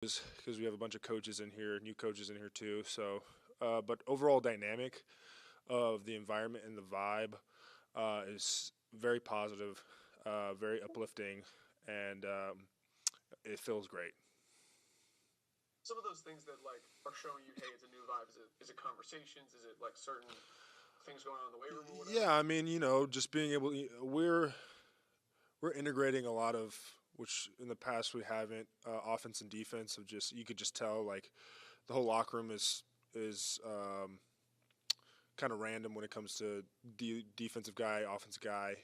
because we have a bunch of coaches in here, new coaches in here too. So, but overall dynamic of the environment and the vibe is very positive, very uplifting, and it feels great. Some of those things that like are showing you, hey, it's a new vibe. Is it conversations? Is it like certain things going on in the weight room or whatever? Yeah, I mean, just being able, we're integrating a lot of which in the past we haven't offense and defense of just you could just tell like the whole locker room is kind of random when it comes to defensive guy, offensive guy.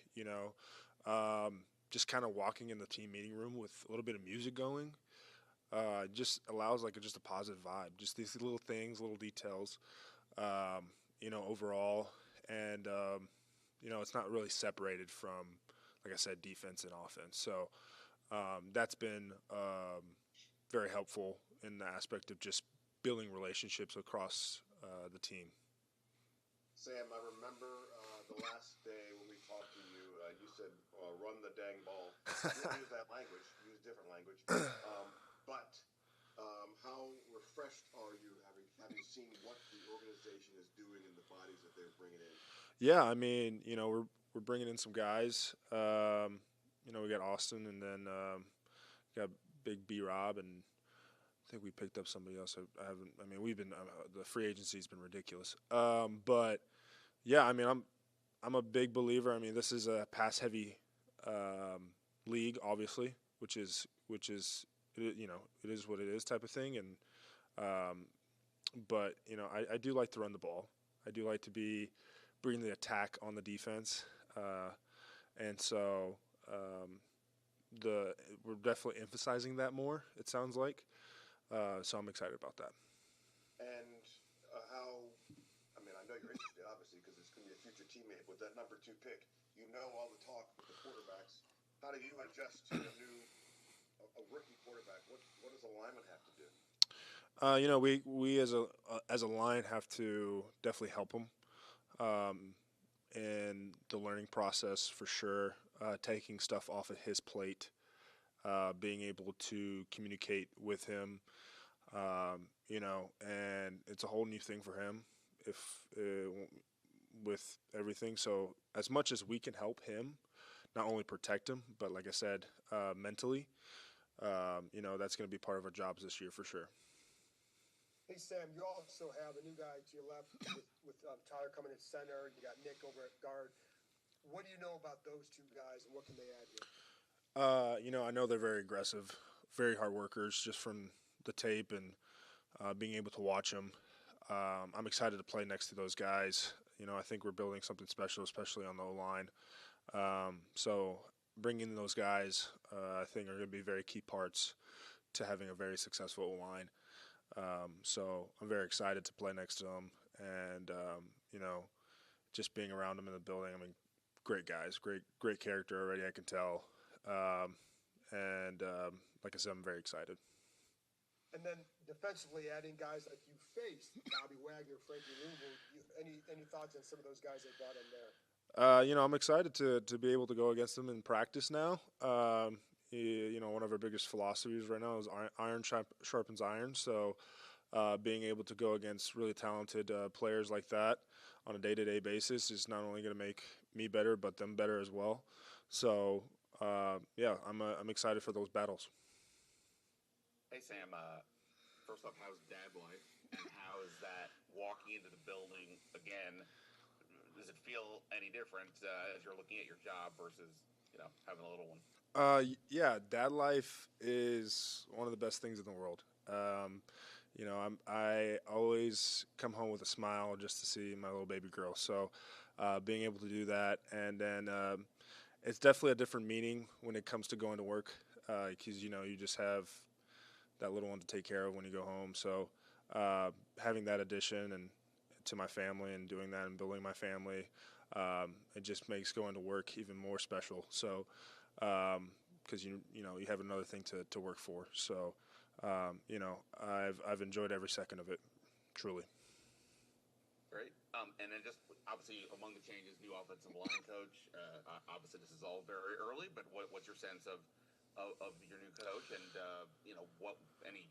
Just kind of walking in the team meeting room with a little bit of music going, just allows like just a positive vibe. Just these little things, little details, overall, and it's not really separated from, like I said, defense and offense. So that's been very helpful in the aspect of just building relationships across the team. Sam, I remember the last day when we talked to you, you said, run the dang ball. You don't use that language, you use different language. But how refreshed are you having seen what the organization is doing and the bodies that they're bringing in? Yeah, I mean, we're bringing in some guys. We got Austin, and then got Big B Rob, and I think we picked up somebody else. I haven't. I mean, we've been the free agency's been ridiculous. But yeah, I mean, I'm a big believer. I mean, this is a pass heavy league, obviously, it is what it is type of thing, and but I do like to run the ball. I do like to be bringing the attack on the defense, and so we're definitely emphasizing that more. It sounds like, so I'm excited about that. And I mean, I know you're interested, obviously, because it's going to be a future teammate. With that number 2 pick, all the talk with the quarterbacks. How do you adjust to a rookie quarterback? What does a lineman have to do? We as a line have to definitely help him in the learning process for sure. Taking stuff off of his plate, being able to communicate with him, and it's a whole new thing for him if with everything. So as much as we can help him, not only protect him, but like I said, mentally, that's going to be part of our jobs this year for sure. Hey, Sam, you also have a new guy to your left with Tyler coming in center. You got Nick over at guard. What do you know about those two guys, and what can they add here? I know they're very aggressive, very hard workers just from the tape and being able to watch them. I'm excited to play next to those guys. I think we're building something special, especially on the O-line. So bringing in those guys, I think, are going to be very key parts to having a very successful O-line. So I'm very excited to play next to them, and just being around them in the building. I mean, great guys, great character already. I can tell, and like I said, I'm very excited. And then defensively, adding guys like you faced, Bobby Wagner, Frankie Louisville. Any thoughts on some of those guys they brought in there? I'm excited to be able to go against them in practice now. One of our biggest philosophies right now is iron sharpens iron. So being able to go against really talented players like that on a day-to-day basis is not only going to make me better, but them better as well. So I'm excited for those battles. Hey Sam, first off, how's dad life, and how is that walking into the building again? Does it feel any different as you're looking at your job versus having a little one? Yeah, dad life is one of the best things in the world. I always come home with a smile just to see my little baby girl. So being able to do that, and then it's definitely a different meaning when it comes to going to work because you just have that little one to take care of when you go home. So having that addition and to my family and doing that and building my family, it just makes going to work even more special. So because you have another thing to work for. So I've enjoyed every second of it, truly. Great. And then just obviously among the changes, new offensive line coach. Obviously this is all very early, but what's your sense of your new coach, and what any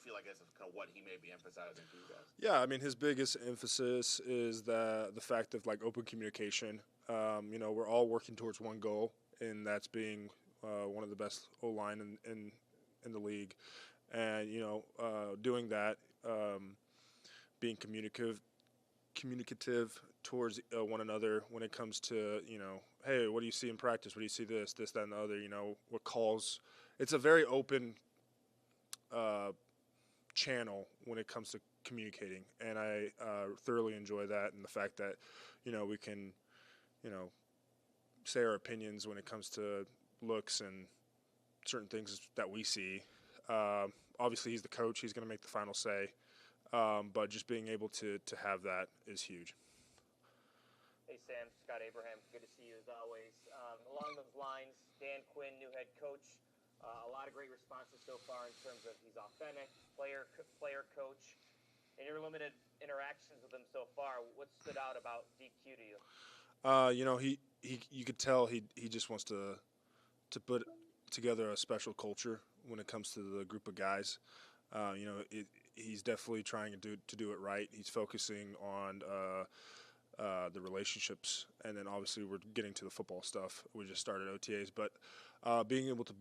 feel like that's kind of what he may be emphasizing to you guys? Yeah, I mean, his biggest emphasis is the fact of like open communication. We're all working towards one goal, and that's being one of the best O line in the league, and doing that, being communicative towards one another when it comes to hey, what do you see in practice? What do you see this, that, and the other? What calls? It's a very open channel when it comes to communicating, and I thoroughly enjoy that, and the fact that we can say our opinions when it comes to looks and certain things that we see. Obviously, he's the coach; he's going to make the final say. But just being able to have that is huge. Hey, Sam, Scott Abraham, good to see you as always. Along those lines, Dan Quinn, new head coach, a lot of great responses so far in terms of he's authentic, player coach. In your limited interactions with him so far, what stood out about DQ to you? You could tell he just wants to put together a special culture when it comes to the group of guys. He's definitely trying to do it right. He's focusing on the relationships, and then obviously we're getting to the football stuff. We just started OTAs, but being able to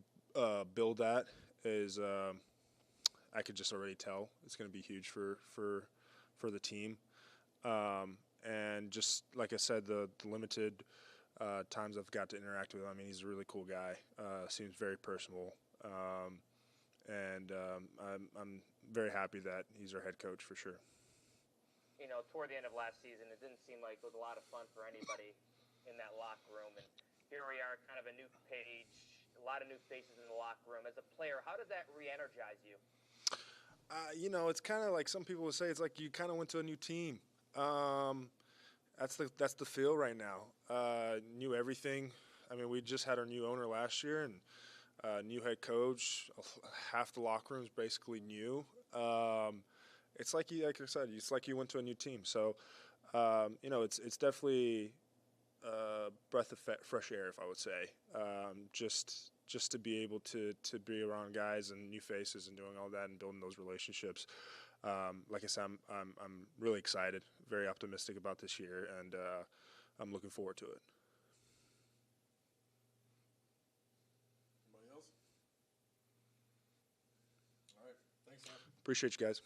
build that is, I could just already tell it's going to be huge for the team. And just like I said, the limited times I've got to interact with him, I mean, he's a really cool guy. Seems very personable. And I'm very happy that he's our head coach for sure. Toward the end of last season, it didn't seem like it was a lot of fun for anybody in that locker room. And here we are, kind of a new page, a lot of new faces in the locker room. As a player, how did that re-energize you? It's kind of like some people would say, it's like you kind of went to a new team. That's the feel right now. Knew everything. I mean, we just had our new owner last year, and new head coach. Half the locker room is basically new. It's like like I said, it's like you went to a new team. So, it's definitely a breath of fresh air, if I would say. Just to be able to be around guys and new faces and doing all that and building those relationships. Like I said, I'm really excited, very optimistic about this year, and I'm looking forward to it. Anybody else? All right. Thanks, Sam. Appreciate you guys.